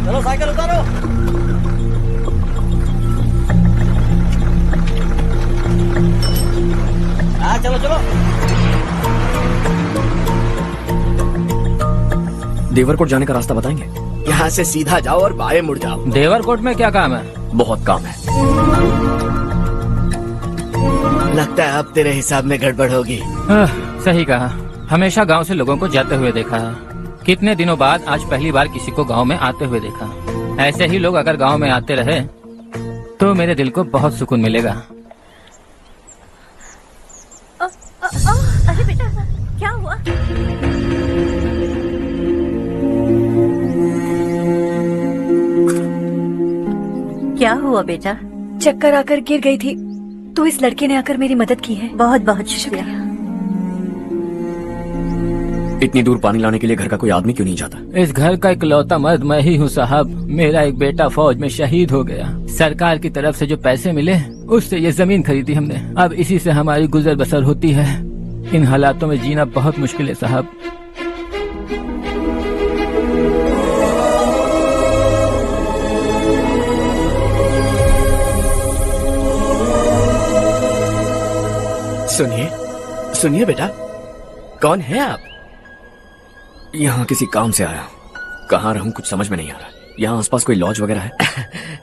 चलो साइकिल उतारो। हाँ चलो चलो। देवरकोट जाने का रास्ता बताएंगे? यहाँ से सीधा जाओ और बाएं मुड़ जाओ। देवरकोट में क्या काम है? बहुत काम है। लगता है अब तेरे हिसाब में गड़बड़ होगी। सही कहा। हमेशा गांव से लोगों को जाते हुए देखा है। कितने दिनों बाद आज पहली बार किसी को गांव में आते हुए देखा। ऐसे ही लोग अगर गांव में आते रहे तो मेरे दिल को बहुत सुकून मिलेगा। अरे बेटा क्या हुआ? क्या हुआ बेटा? चक्कर आकर गिर गई थी तो इस लड़के ने आकर मेरी मदद की है। बहुत बहुत शुक्रिया। इतनी दूर पानी लाने के लिए घर का कोई आदमी क्यों नहीं जाता? इस घर का इकलौता मर्द मैं ही हूँ साहब। मेरा एक बेटा फौज में शहीद हो गया। सरकार की तरफ से जो पैसे मिले उससे ये जमीन खरीदी हमने। अब इसी से हमारी गुजर बसर होती है। इन हालातों में जीना बहुत मुश्किल है साहब। सुनिए सुनिए बेटा, कौन है आप? यहाँ किसी काम से आया। कहाँ रहूँ कुछ समझ में नहीं आ रहा। यहाँ आसपास कोई लॉज वगैरह है?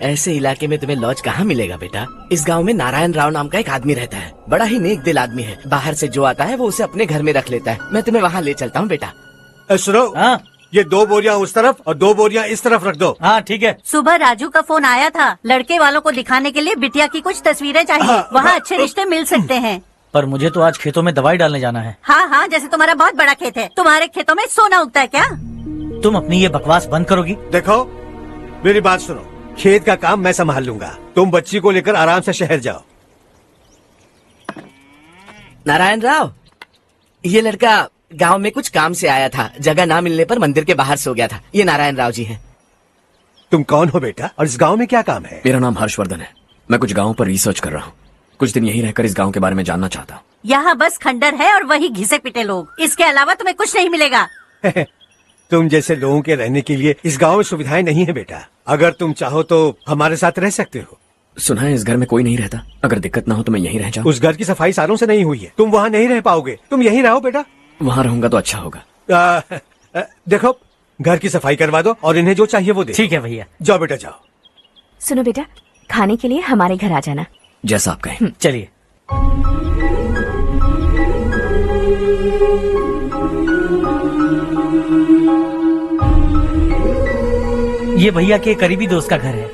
ऐसे इलाके में तुम्हें लॉज कहाँ मिलेगा बेटा? इस गांव में नारायण राव नाम का एक आदमी रहता है। बड़ा ही नेक दिल आदमी है। बाहर से जो आता है वो उसे अपने घर में रख लेता है। मैं तुम्हें वहाँ ले चलता हूँ बेटा। सुनो, हाँ ये 2 बोरियां उस तरफ और 2 बोरियां इस तरफ रख दो। हाँ ठीक है। सुबह राजू का फोन आया था। लड़के वालों को दिखाने के लिए बिटिया की कुछ तस्वीरें चाहिए। वहाँ अच्छे रिश्ते मिल सकते हैं। पर मुझे तो आज खेतों में दवाई डालने जाना है। हाँ हाँ, जैसे तुम्हारा बहुत बड़ा खेत है। तुम्हारे खेतों में सोना उगता है क्या? तुम अपनी ये बकवास बंद करोगी? देखो मेरी बात सुनो, खेत का काम मैं संभाल लूंगा। तुम बच्ची को लेकर आराम से शहर जाओ। नारायण राव, ये लड़का गांव में कुछ काम से आया था। जगह ना मिलने पर मंदिर के बाहर सो गया था। ये नारायण राव जी हैं। तुम कौन हो बेटा और इस गांव में क्या काम है? मेरा नाम हर्षवर्धन है। मैं कुछ गाँव पर रिसर्च कर रहा हूँ। कुछ दिन यहीं रहकर इस गांव के बारे में जानना चाहता हूँ। यहाँ बस खंडर है और वही घिसे पिटे लोग। इसके अलावा तुम्हें कुछ नहीं मिलेगा। तुम जैसे लोगों के रहने के लिए इस गांव में सुविधाएं नहीं है बेटा। अगर तुम चाहो तो हमारे साथ रह सकते हो। सुना है इस घर में कोई नहीं रहता। अगर दिक्कत ना हो तो मैं यहीं रह जाऊँ। उस घर की सफाई सालों से नहीं हुई है। तुम वहाँ नहीं रह पाओगे। तुम यहीं रहो बेटा। वहाँ रहूंगा तो अच्छा होगा। देखो घर की सफाई करवा दो और इन्हें जो चाहिए वो दे। ठीक है भैया। जाओ बेटा जाओ। सुनो बेटा, खाने के लिए हमारे घर आ जाना। जैसा आप कहें। चलिए। ये भैया के करीबी दोस्त का घर है।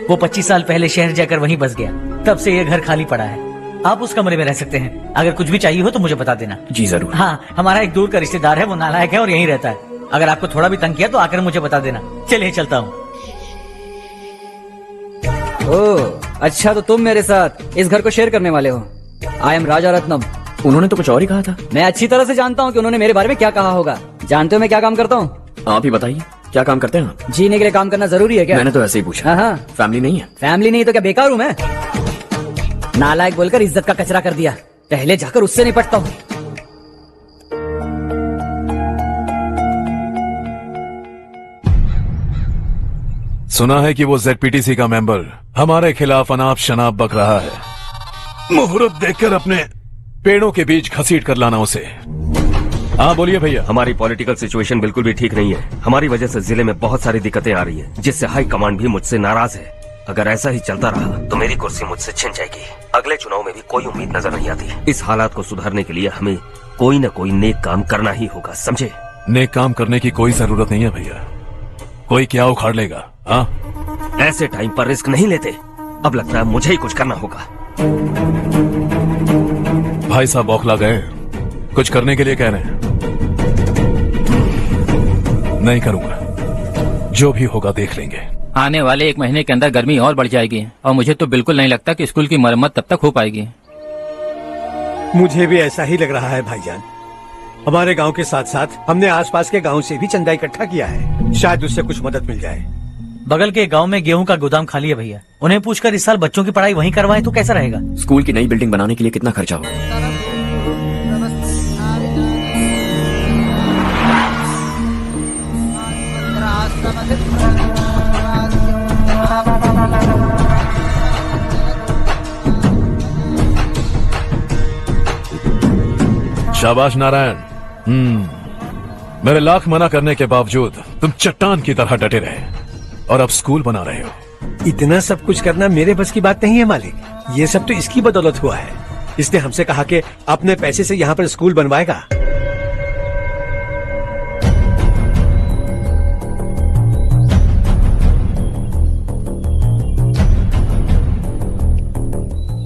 वो 25 साल पहले शहर जाकर वहीं बस गया। तब से ये घर खाली पड़ा है। आप उस कमरे में रह सकते हैं। अगर कुछ भी चाहिए हो तो मुझे बता देना। जी जरूर। हाँ, हमारा एक दूर का रिश्तेदार है। वो नालायक है और यहीं रहता है। अगर आपको थोड़ा भी तंग किया तो आकर मुझे बता देना। चलिए चलता हूँ। ओह अच्छा, तो तुम मेरे साथ इस घर को शेयर करने वाले हो। आई एम राजा रत्नम। उन्होंने तो कुछ और ही कहा था। मैं अच्छी तरह से जानता हूँ कि उन्होंने मेरे बारे में क्या कहा होगा। जानते हो मैं क्या काम करता हूँ? आप ही बताइए, क्या काम करते हैं आप? जीने के लिए काम करना जरूरी है क्या? मैंने तो ऐसे ही पूछा। हाँ। फैमिली नहीं है? फैमिली नहीं तो क्या बेकार हूँ मैं? नालायक बोलकर इज्जत का कचरा कर दिया। पहले जाकर उससे निपटता हूँ। सुना है कि वो ZPTC का मेंबर हमारे खिलाफ अनाप शनाप बक रहा है। मुहूर्त देखकर अपने पेड़ों के बीच घसीट कर लाना उसे। हाँ बोलिए भैया। हमारी पॉलिटिकल सिचुएशन बिल्कुल भी ठीक नहीं है। हमारी वजह से जिले में बहुत सारी दिक्कतें आ रही है, जिससे हाई कमांड भी मुझसे नाराज है। अगर ऐसा ही चलता रहा तो मेरी कुर्सी मुझसे छिन जाएगी। अगले चुनाव में भी कोई उम्मीद नजर नहीं आती। इस हालात को सुधारने के लिए हमें कोई न कोई नेक काम करना ही होगा, समझे? नेक काम करने की कोई जरूरत नहीं है भैया। कोई क्या उखाड़ लेगा? हाँ, ऐसे टाइम पर रिस्क नहीं लेते। अब लगता है मुझे ही कुछ करना होगा। भाई साहब बौखला गए। कुछ करने के लिए कह रहे हैं। नहीं करूंगा, जो भी होगा देख लेंगे। आने वाले 1 महीने के अंदर गर्मी और बढ़ जाएगी और मुझे तो बिल्कुल नहीं लगता कि स्कूल की मरम्मत तब तक हो पाएगी। मुझे भी ऐसा ही लग रहा है भाईजान। हमारे गांव के साथ साथ हमने आसपास के गांव से भी चंदा इकट्ठा किया है। शायद उससे कुछ मदद मिल जाए। बगल के गांव में गेहूं का गोदाम खाली है भैया। उन्हें पूछकर इस साल बच्चों की पढ़ाई वहीं करवाएं तो कैसा रहेगा? स्कूल की नई बिल्डिंग बनाने के लिए कितना खर्चा होगा? शाबाश नारायण। मेरे लाख मना करने के बावजूद तुम चट्टान की तरह डटे रहे और अब स्कूल बना रहे हो। इतना सब कुछ करना मेरे बस की बात नहीं है मालिक। ये सब तो इसकी बदौलत हुआ है। इसने हमसे कहा कि अपने पैसे से यहाँ पर स्कूल बनवाएगा।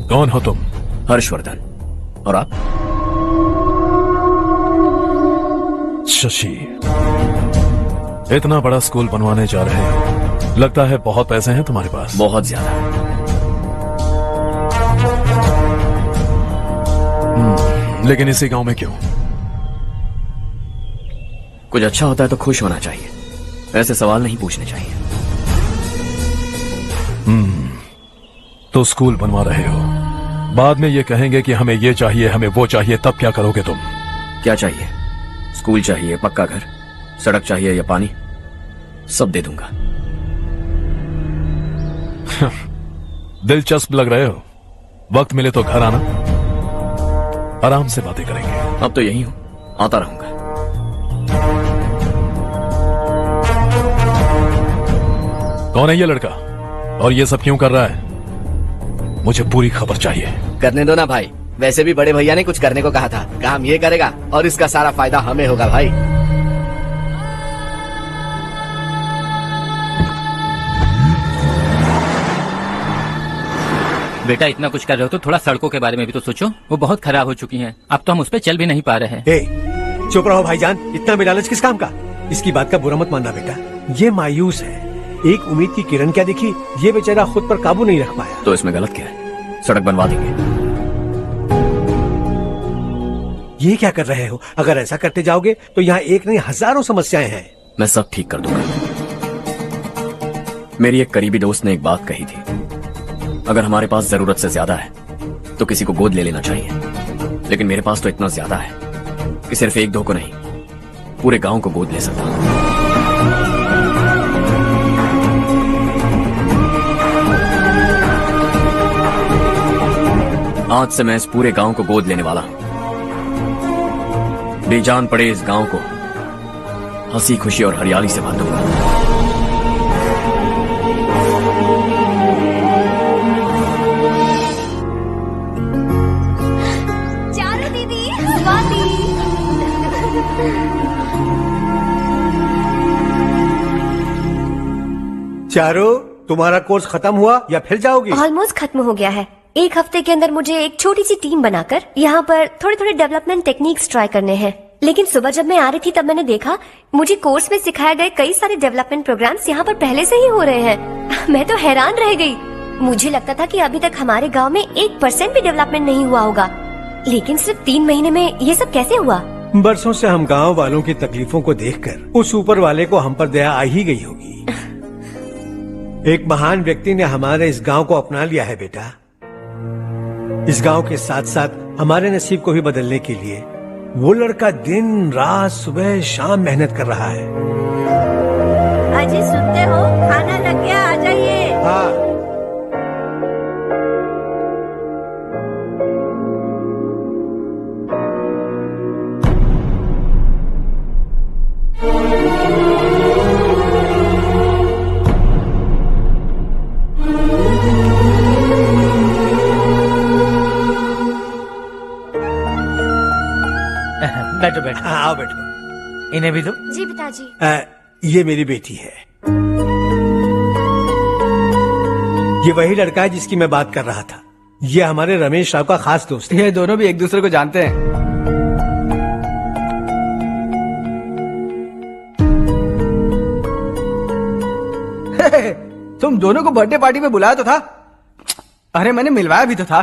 कौन हो तुम? हर्षवर्धन। और आप? शशि। इतना बड़ा स्कूल बनवाने जा रहे हो, लगता है बहुत पैसे हैं तुम्हारे पास। बहुत ज्यादा। लेकिन इसी गांव में क्यों? कुछ अच्छा होता है तो खुश होना चाहिए, ऐसे सवाल नहीं पूछने चाहिए। तो स्कूल बनवा रहे हो, बाद में ये कहेंगे कि हमें ये चाहिए, हमें वो चाहिए, तब क्या करोगे तुम? क्या चाहिए? स्कूल चाहिए, पक्का घर, सड़क चाहिए या पानी, सब दे दूंगा। दिलचस्प लग रहे हो। वक्त मिले तो घर आना, आराम से बातें करेंगे। अब तो यही हूं, आता रहूंगा। कौन है ये लड़का और ये सब क्यों कर रहा है? मुझे पूरी खबर चाहिए। करने दो ना भाई, वैसे भी बड़े भैया ने कुछ करने को कहा था, काम ये करेगा और इसका सारा फायदा हमें होगा भाई। बेटा इतना कुछ कर रहे हो तो थोड़ा सड़कों के बारे में भी तो सोचो, वो बहुत खराब हो चुकी हैं। अब तो हम उस पर चल भी नहीं पा रहे हैं। चुप रहो भाईजान, इतना भी लालच किस काम का? इसकी बात का बुरा मत मानना बेटा, ये मायूस है। एक उम्मीद की किरण क्या दिखी, ये बेचारा खुद पर काबू नहीं रख पाया। तो इसमें गलत क्या है? सड़क बनवा देंगे। ये क्या कर रहे हो? अगर ऐसा करते जाओगे तो यहाँ एक नहीं हजारों समस्याएं हैं। मैं सब ठीक कर दूंगा। मेरी एक करीबी दोस्त ने एक बात कही थी, अगर हमारे पास जरूरत से ज्यादा है तो किसी को गोद ले लेना चाहिए। लेकिन मेरे पास तो इतना ज्यादा है कि सिर्फ एक दो को नहीं, पूरे गांव को गोद ले सकता हूं। आज से मैं इस पूरे गांव को गोद लेने वाला हूं। बेजान पड़े इस गांव को हंसी खुशी और हरियाली से भर दूंगा। चारू दीदी, स्वाति। चारू, तुम्हारा कोर्स खत्म हुआ या फिर जाओगी? ऑलमोस्ट खत्म हो गया है। एक हफ्ते के अंदर मुझे एक छोटी सी टीम बनाकर यहाँ पर थोड़े थोड़े डेवलपमेंट टेक्निक्स ट्राई करने हैं। लेकिन सुबह जब मैं आ रही थी तब मैंने देखा मुझे कोर्स में सिखाए गए कई सारे डेवलपमेंट प्रोग्राम्स यहाँ पर पहले से ही हो रहे हैं। मैं तो हैरान रह गई। मुझे लगता था कि अभी तक हमारे गांव में 1% भी डेवलपमेंट नहीं हुआ होगा, लेकिन सिर्फ 3 महीने में ये सब कैसे हुआ? बरसों से हम गांव वालों की तकलीफों को देखकर उस ऊपर वाले को हम पर दया आ ही गई होगी। एक महान व्यक्ति ने हमारे इस गांव को अपना लिया है बेटा। इस गांव के साथ साथ हमारे नसीब को भी बदलने के लिए वो लड़का दिन रात सुबह शाम मेहनत कर रहा है। अजी सुनते हो, खाना लग गया, आ जाइए। हाँ। बैठो बैठो। हाँ, आओ बैठो। इन्हें भी दो। जी पिताजी। ये मेरी बेटी है। ये वही लड़का है जिसकी मैं बात कर रहा था। ये हमारे रमेश राव का खास दोस्त है। ये दोनों भी एक दूसरे को जानते हैं। तुम दोनों को बर्थडे पार्टी में बुलाया तो था। अरे मैंने मिलवाया भी तो था।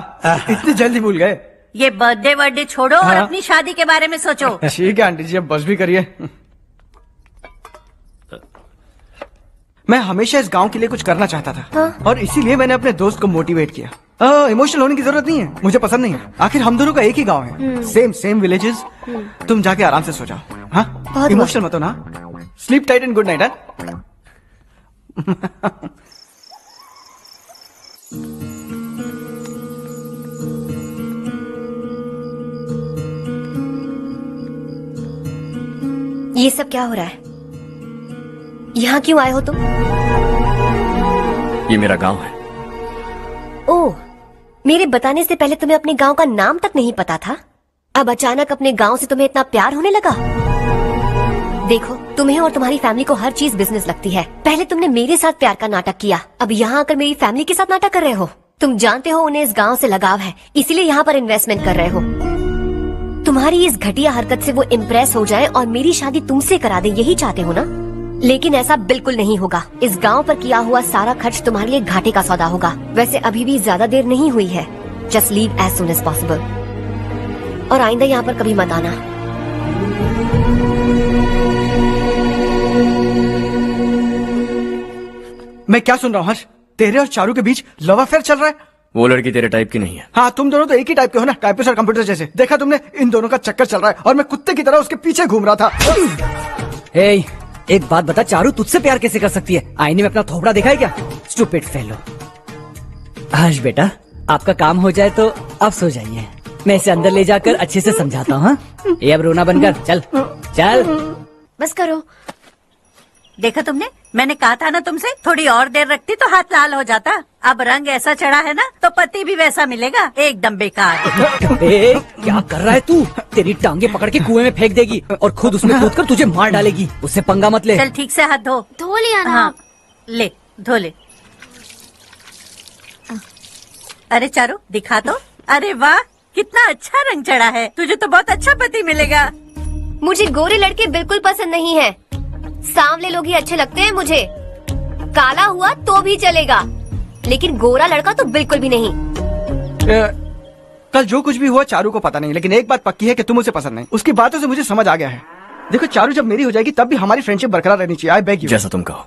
इतनी जल्दी भूल गए। ये बर्थडे वर्डे छोड़ो और हाँ। अपनी शादी के बारे में सोचो। ठीक है आंटी जी, अब बस भी करिए। मैं हमेशा इस गांव के लिए कुछ करना चाहता था। हाँ। और इसीलिए मैंने अपने दोस्त को मोटिवेट किया। इमोशनल होने की जरूरत नहीं है, मुझे पसंद नहीं है। आखिर हम दोनों का एक ही गांव है, सेम विलेजेस। तुम जाके आराम से सो जाओ। हाँ, इमोशनल मत हो ना। Sleep tight and good night. ये सब क्या हो रहा है? यहाँ क्यों आए हो तुम? ये मेरा गांव है। ओह, मेरे बताने से पहले तुम्हें अपने गांव का नाम तक नहीं पता था? अब अचानक अपने गांव से तुम्हें इतना प्यार होने लगा? देखो, तुम्हें और तुम्हारी फैमिली को हर चीज बिजनेस लगती है। पहले तुमने मेरे साथ प्यार का नाटक किया, अब यहाँ आकर मेरी फैमिली के साथ नाटक कर रहे हो। तुम जानते हो उन्हें इस गांव से लगाव है, इसीलिए यहाँ पर इन्वेस्टमेंट कर रहे हो। तुम्हारी इस घटिया हरकत से वो इम्प्रेस हो जाए और मेरी शादी तुमसे करा दे, यही चाहते हो ना? लेकिन ऐसा बिल्कुल नहीं होगा। इस गांव पर किया हुआ सारा खर्च तुम्हारे लिए घाटे का सौदा होगा। वैसे अभी भी ज्यादा देर नहीं हुई है। Just leave as soon as possible और आइंदा यहाँ पर कभी मत आना। मैं क्या सुन रहा हूँ हर्ष? तेरे और चारू के बीच लव अफेयर चल रहा है? वो लड़की तेरे टाइप की नहीं है। हाँ, तुम दोनों तो एक ही टाइप के हो ना, टाइपिस्ट और कंप्यूटर जैसे। देखा तुमने, इन दोनों का चक्कर चल रहा है और मैं कुत्ते की तरह उसके पीछे घूम रहा था। हे, एक बात बता, चारू तुझसे प्यार कैसे कर सकती है? आईने में अपना थोबड़ा देखा है क्या? Stupid fellow. हर्ष बेटा, आपका काम हो जाए तो आप सो जाइए। मैं इसे अंदर ले जाकर अच्छे से समझाता हूँ। ये अब रोना बनकर चल चल। बस करो। देखा तुमने, मैंने कहा था ना तुमसे, थोड़ी और देर रखती तो हाथ लाल हो जाता। अब रंग ऐसा चढ़ा है ना तो पति भी वैसा मिलेगा, एकदम बेकार। ए, क्या कर रहा है तू? तेरी टांगे पकड़ के कुएं में फेंक देगी और खुद उसमें कूदकर तुझे मार डालेगी। उससे पंगा मत ले। चल ठीक से हाथ धो। धो लिया ना? हाँ, ले धो ले। अरे चारू दिखा तो। अरे वाह, कितना अच्छा रंग चढ़ा है। तुझे तो बहुत अच्छा पति मिलेगा। मुझे गोरे लड़के बिल्कुल पसंद नहीं है। सांवले लोग ही अच्छे लगते हैं मुझे। काला हुआ तो भी चलेगा, लेकिन गोरा लड़का तो बिल्कुल भी नहीं। कल जो कुछ भी हुआ चारू को पता नहीं, लेकिन एक बात पक्की है कि तुम उसे पसंद नहीं। उसकी बातों से मुझे समझ आ गया है। देखो, चारू जब मेरी हो जाएगी तब भी हमारी फ्रेंडशिप बरकरार रहनी चाहिए। I beg you. जैसा तुम कहो।